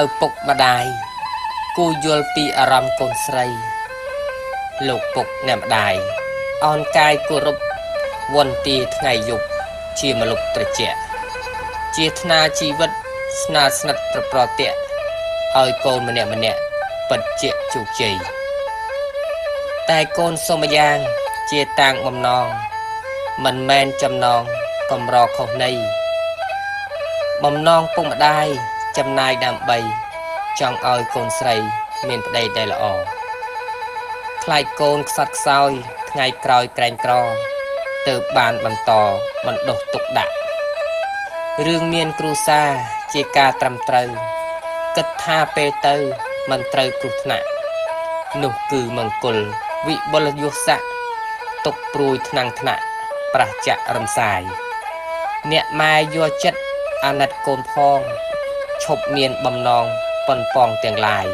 ឪពុកម្ដាយគួរយល់ពីអារម្មណ៍កូនស្រីលោកពុកអ្នកម្ដាយអនកាយគោរពវន្តាថ្ងៃយប់ជាមលុបត្រជាក់ជាថ្នាជីវិតស្នាស្និទ្ធប្រទាក់ឲ្យកូនម្នាក់ពិតជាជោគជ័យតែកូនសូមយ៉ាងជាតាំងបំណងមិនមែនចំណងកំរខុសនៃបំណងពុកម្ដាយចំណាយដើម្បីចង់ឲ្យកូនស្រីមានប្តីដែលល្អខ្លាចកូនខ្សត់ខ្សោយថ្ងៃក្រោយក្រែងក្រទើបបានបន្តបណ្ដុះទុកដាក់រឿងមានគ្រួសារជាការត្រឹមត្រូវគិតថាពេលទៅមិនត្រូវគ្រោះថ្នាក់នោះគឺមង្គលវិបុលយុស័កទុកព្រួយថ្នាំងថ្នាក់ប្រះចាក់រំសាយអ្នកម៉ែយកចិត្តអាណិតកូនផងឈប់មានបំណងប៉ុនប៉ងទាំងឡាយ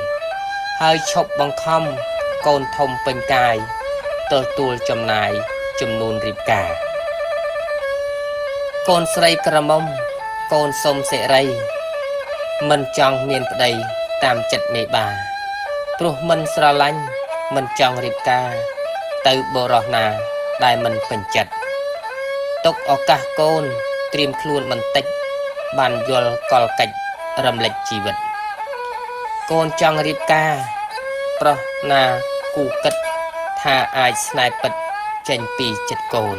ហើយឈប់បង្ខំកូនធំពេញកាយទទួលចំណាយចំនួនរៀបការកូនស្រីក្រមុំកូនសុំសិរីមិនចង់មានប្តីតាមចិត្តមេបាព្រោះមិនស្រឡាញ់មិនចង់រៀបការទៅបរោះណាដែលមិនពេញចិត្តទុកឱកាសកូនត្រៀមខ្លួនបន្តិចបានយល់កលកិច្ចរំលេចជីវិតកូនចង់រៀបការប្រុសណាគូគិតថាអាចស្នេហ៍ពិតចេញពីចិត្តកូន